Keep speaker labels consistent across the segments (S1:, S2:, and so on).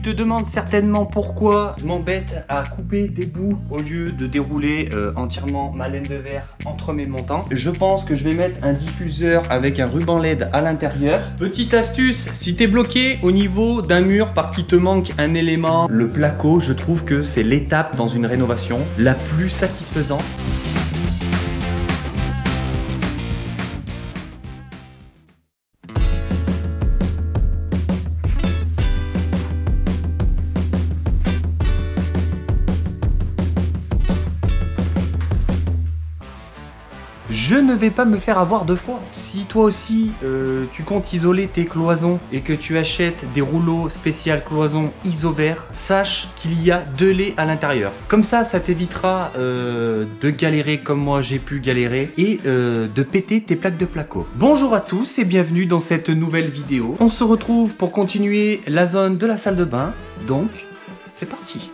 S1: te demandes certainement pourquoi je m'embête à couper des bouts au lieu de dérouler entièrement ma laine de verre entre mes montants. Je pense que je vais mettre un diffuseur avec un ruban LED à l'intérieur. Petite astuce, si t'es bloqué au niveau d'un mur parce qu'il te manque un élément, le placo, je trouve que c'est l'étape dans une rénovation la plus satisfaisante. Je ne vais pas me faire avoir deux fois. Si toi aussi tu comptes isoler tes cloisons et que tu achètes des rouleaux spécial cloisons Isover, sache qu'il y a 2 laits à l'intérieur. Comme ça t'évitera de galérer comme moi j'ai pu galérer et de péter tes plaques de placo. Bonjour à tous et bienvenue dans cette nouvelle vidéo. On se retrouve pour continuer la zone de la salle de bain. Donc, c'est parti.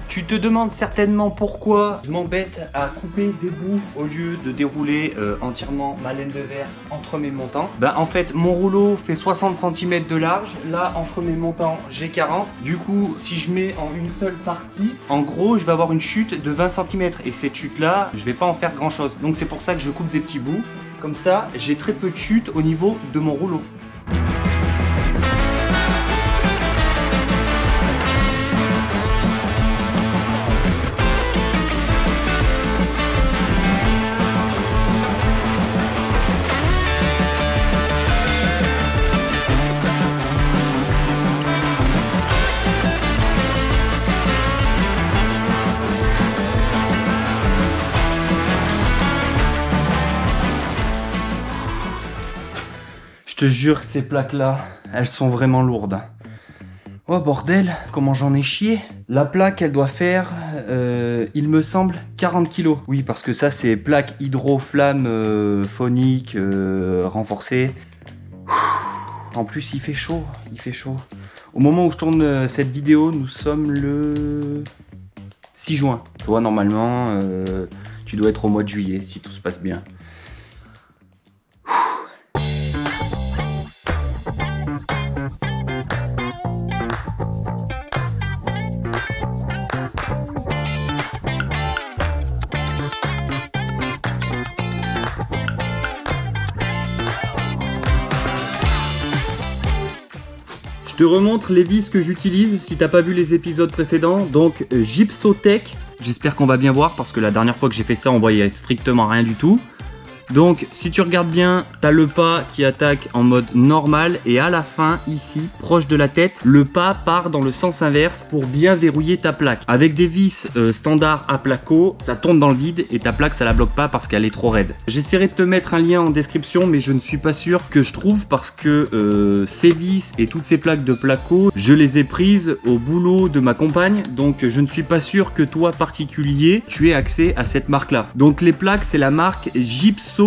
S1: Tu te demandes certainement pourquoi je m'embête à couper des bouts au lieu de dérouler entièrement ma laine de verre entre mes montants. En fait mon rouleau fait 60 cm de large, là entre mes montants j'ai 40. Du coup si je mets en une seule partie, en gros je vais avoir une chute de 20 cm et cette chute là je vais pas en faire grand chose. Donc c'est pour ça que je coupe des petits bouts, comme ça j'ai très peu de chute au niveau de mon rouleau. Je te jure que ces plaques là, elles sont vraiment lourdes. Oh bordel, comment j'en ai chié. La plaque elle doit faire, il me semble, 40 kg. Oui parce que ça c'est plaque hydroflamme phonique renforcée. En plus il fait chaud, Au moment où je tourne cette vidéo, nous sommes le 6 juin. Toi normalement, tu dois être au mois de juillet si tout se passe bien. Je te remontre les vis que j'utilise si t'as pas vu les épisodes précédents. Donc Gypsotech, j'espère qu'on va bien voir parce que la dernière fois que j'ai fait ça on voyait strictement rien du tout. Donc si tu regardes bien, t'as le pas qui attaque en mode normal et à la fin ici, proche de la tête, le pas part dans le sens inverse pour bien verrouiller ta plaque. Avec des vis standard à placo, ça tourne dans le vide et ta plaque ça la bloque pas parce qu'elle est trop raide. J'essaierai de te mettre un lien en description mais je ne suis pas sûr que je trouve parce que ces vis et toutes ces plaques de placo, je les ai prises au boulot de ma compagne, donc je ne suis pas sûr que toi particulier, tu aies accès à cette marque là. Donc les plaques c'est la marque Gypsolignum.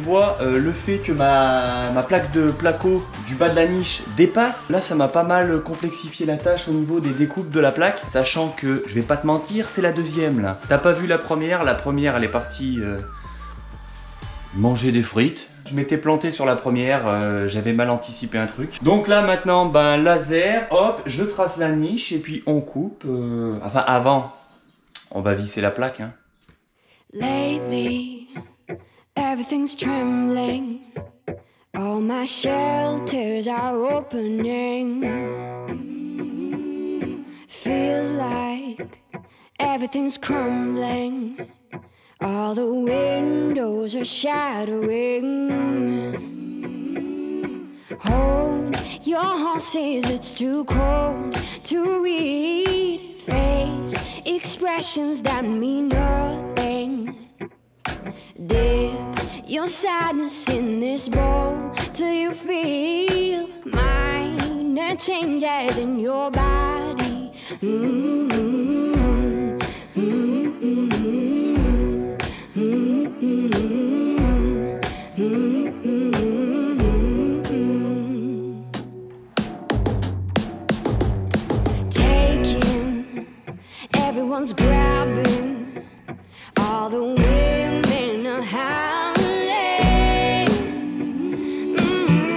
S1: vois, le fait que ma plaque de placo du bas de la niche dépasse, là ça m'a pas mal complexifié la tâche au niveau des découpes de la plaque, sachant que, je vais pas te mentir, c'est la deuxième là. T'as pas vu la première elle est partie manger des frites. Je m'étais planté sur la première, j'avais mal anticipé un truc. Donc là maintenant, ben laser, hop, je trace la niche et puis on coupe. Enfin avant, on va visser la plaque. Hein.
S2: Lately, everything's trembling. All my shelters are opening. Feels like everything's crumbling. All the windows are shattering. Hold your horses, it's too cold to read. Face expressions that mean nothing. Dip your sadness in this bowl till you feel minor changes in your body. Taking, everyone's grabbing, all the women are howling,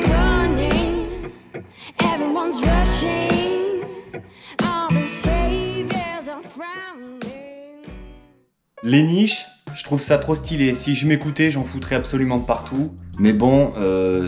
S2: running, everyone's rushing, all the saviors are frowning.
S1: Les niches, je trouve ça trop stylé. Si je m'écoutais, j'en foutrais absolument de partout. Mais bon,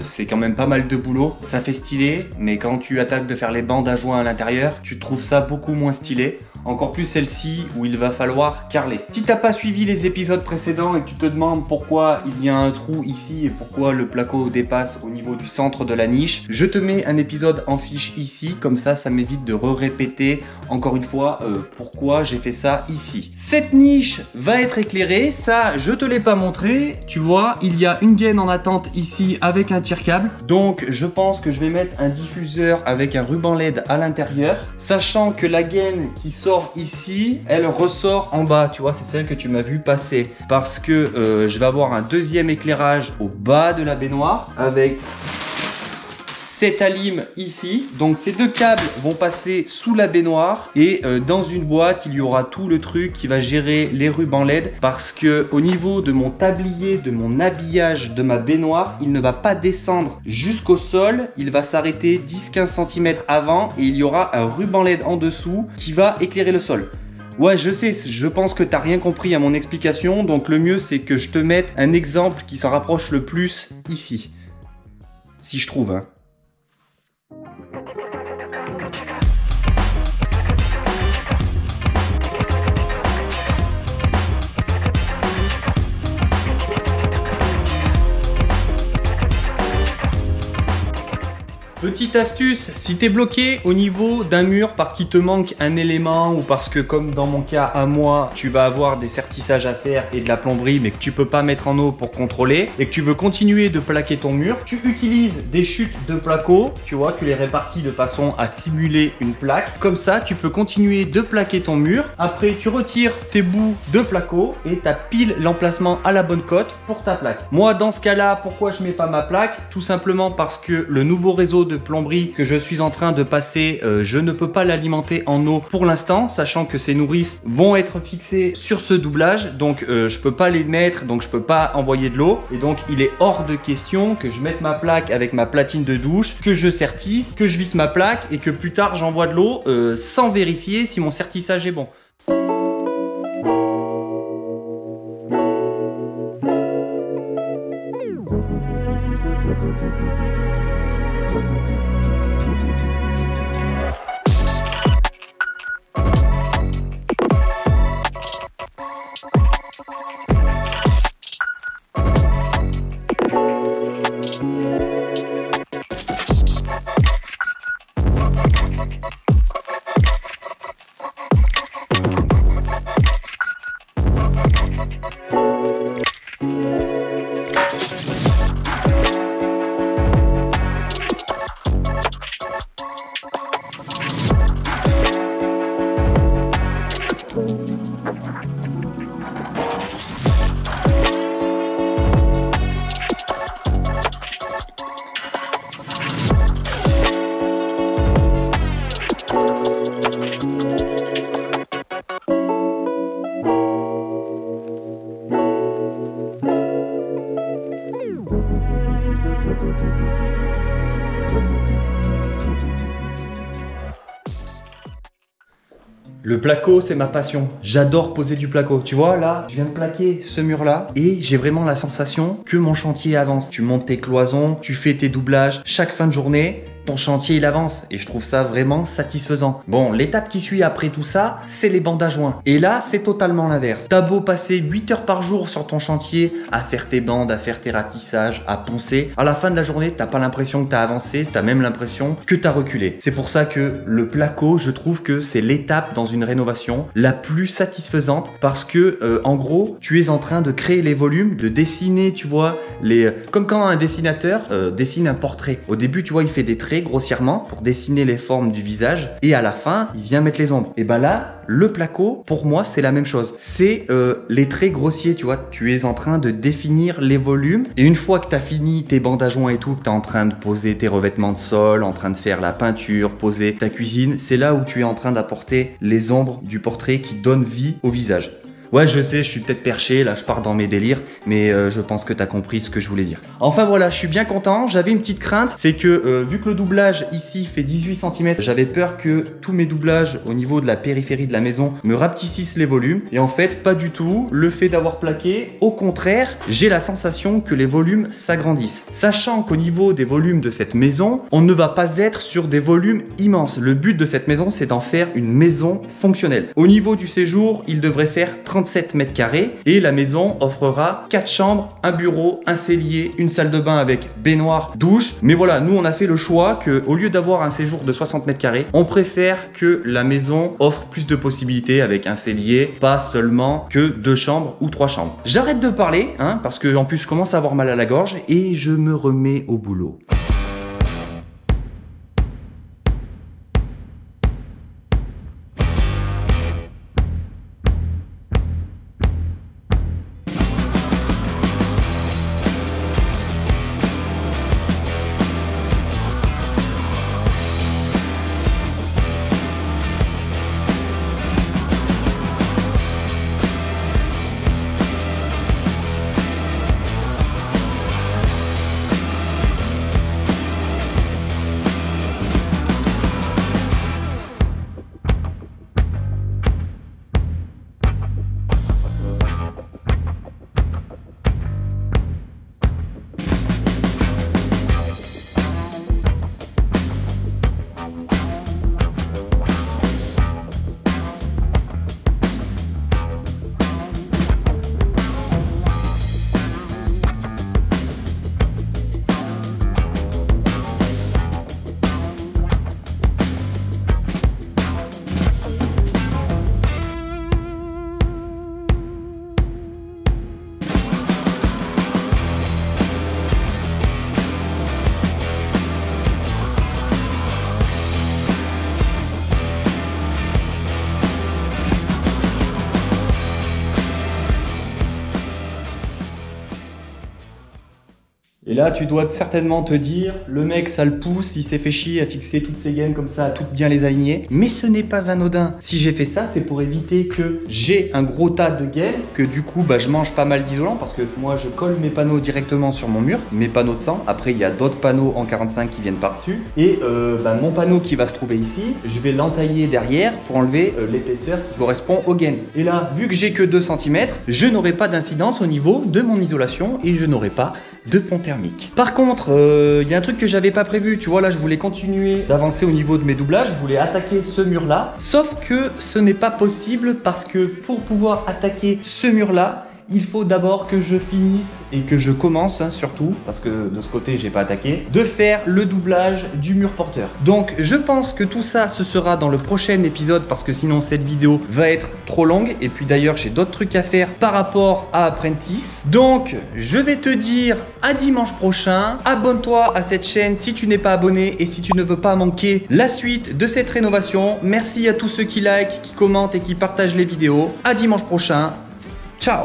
S1: c'est quand même pas mal de boulot. Ça fait stylé, mais quand tu attaques de faire les bandes à joints à l'intérieur, tu trouves ça beaucoup moins stylé. Encore plus celle-ci où il va falloir carreler. Si t'as pas suivi les épisodes précédents et que tu te demandes pourquoi il y a un trou ici et pourquoi le placo dépasse au niveau du centre de la niche, je te mets un épisode en fiche ici, comme ça m'évite de répéter encore une fois pourquoi j'ai fait ça ici. Cette niche va être éclairée, ça je te l'ai pas montré, tu vois, il y a une gaine en attente ici avec un tire-câble, donc je pense que je vais mettre un diffuseur avec un ruban LED à l'intérieur, sachant que la gaine qui sort ici, elle ressort en bas, tu vois, c'est celle que tu m'as vu passer, parce que je vais avoir un deuxième éclairage au bas de la baignoire avec cette alim ici. Donc ces deux câbles vont passer sous la baignoire et dans une boîte il y aura tout le truc qui va gérer les rubans LED, parce que au niveau de mon tablier, de mon habillage de ma baignoire, il ne va pas descendre jusqu'au sol, il va s'arrêter 10-15 cm avant et il y aura un ruban LED en dessous qui va éclairer le sol. Ouais, je sais, je pense que t'as rien compris à mon explication, donc le mieux c'est que je te mette un exemple qui s'en rapproche le plus ici. Si je trouve, hein. Petite astuce, si t'es bloqué au niveau d'un mur parce qu'il te manque un élément ou parce que comme dans mon cas à moi, tu vas avoir des sertissages à faire et de la plomberie mais que tu peux pas mettre en eau pour contrôler et que tu veux continuer de plaquer ton mur, tu utilises des chutes de placo, tu vois, tu les répartis de façon à simuler une plaque. Comme ça, tu peux continuer de plaquer ton mur. Après, tu retires tes bouts de placo et tu as pile l'emplacement à la bonne cote pour ta plaque. Moi, dans ce cas-là, pourquoi je mets pas ma plaque? Tout simplement parce que le nouveau réseau de plomberie que je suis en train de passer, je ne peux pas l'alimenter en eau pour l'instant, sachant que ces nourrices vont être fixées sur ce doublage, donc je peux pas les mettre, donc je peux pas envoyer de l'eau, et donc il est hors de question que je mette ma plaque avec ma platine de douche, que je sertisse, que je visse ma plaque et que plus tard j'envoie de l'eau sans vérifier si mon sertissage est bon. Le placo, c'est ma passion. J'adore poser du placo. Tu vois, là, je viens de plaquer ce mur-là et j'ai vraiment la sensation que mon chantier avance. Tu montes tes cloisons, tu fais tes doublages. Chaque fin de journée, ton chantier il avance et je trouve ça vraiment satisfaisant. Bon, l'étape qui suit après tout ça, c'est les bandes à joints. Et là, c'est totalement l'inverse. T'as beau passer 8 heures par jour sur ton chantier à faire tes bandes, à faire tes ratissages, à poncer. À la fin de la journée, t'as pas l'impression que t'as avancé, t'as même l'impression que t'as reculé. C'est pour ça que le placo, je trouve que c'est l'étape dans une rénovation la plus satisfaisante parce que, en gros, tu es en train de créer les volumes, de dessiner, tu vois, comme quand un dessinateur dessine un portrait. Au début, tu vois, il fait des traits grossièrement pour dessiner les formes du visage et à la fin il vient mettre les ombres. Et bah là le placo pour moi c'est la même chose, c'est les traits grossiers, tu vois, tu es en train de définir les volumes et une fois que tu as fini tes bandes à joints et tout, que tu es en train de poser tes revêtements de sol, en train de faire la peinture, poser ta cuisine, c'est là où tu es en train d'apporter les ombres du portrait qui donnent vie au visage. Ouais, je sais, je suis peut-être perché, là je pars dans mes délires, mais je pense que tu as compris ce que je voulais dire. Enfin voilà, je suis bien content. J'avais une petite crainte, c'est que vu que le doublage ici fait 18 cm, j'avais peur que tous mes doublages au niveau de la périphérie de la maison me rapetissent les volumes. Et en fait, pas du tout. Le fait d'avoir plaqué, au contraire, j'ai la sensation que les volumes s'agrandissent. Sachant qu'au niveau des volumes de cette maison, on ne va pas être sur des volumes immenses. Le but de cette maison, c'est d'en faire une maison fonctionnelle. Au niveau du séjour, il devrait faire 37 mètres carrés et la maison offrira 4 chambres, un bureau, un cellier, une salle de bain avec baignoire, douche. Mais voilà, nous on a fait le choix que au lieu d'avoir un séjour de 60 mètres carrés, on préfère que la maison offre plus de possibilités avec un cellier, pas seulement que 2 chambres ou 3 chambres. J'arrête de parler, hein, parce que en plus je commence à avoir mal à la gorge et je me remets au boulot. Et là, tu dois certainement te dire, le mec, ça le pousse, il s'est fait chier à fixer toutes ses gaines comme ça, à toutes bien les aligner. Mais ce n'est pas anodin. Si j'ai fait ça, c'est pour éviter que j'ai un gros tas de gaines, que du coup, bah, je mange pas mal d'isolant parce que moi, je colle mes panneaux directement sur mon mur, mes panneaux de 100. Après, il y a d'autres panneaux en 45 qui viennent par-dessus. Et mon panneau qui va se trouver ici, je vais l'entailler derrière pour enlever l'épaisseur qui correspond aux gaines. Et là, vu que j'ai que 2 cm, je n'aurai pas d'incidence au niveau de mon isolation et je n'aurai pas de pont thermique. Par contre, il y a un truc que j'avais pas prévu. Tu vois, là, je voulais continuer d'avancer au niveau de mes doublages. Je voulais attaquer ce mur-là. Sauf que ce n'est pas possible parce que pour pouvoir attaquer ce mur-là, il faut d'abord que je finisse et que je commence, hein, surtout, parce que de ce côté, j'ai pas attaqué, de faire le doublage du mur porteur. Donc, je pense que tout ça, ce sera dans le prochain épisode parce que sinon, cette vidéo va être trop longue. Et puis d'ailleurs, j'ai d'autres trucs à faire par rapport à Apprentice. Donc, je vais te dire à dimanche prochain. Abonne-toi à cette chaîne si tu n'es pas abonné et si tu ne veux pas manquer la suite de cette rénovation. Merci à tous ceux qui likent, qui commentent et qui partagent les vidéos. À dimanche prochain. Ciao!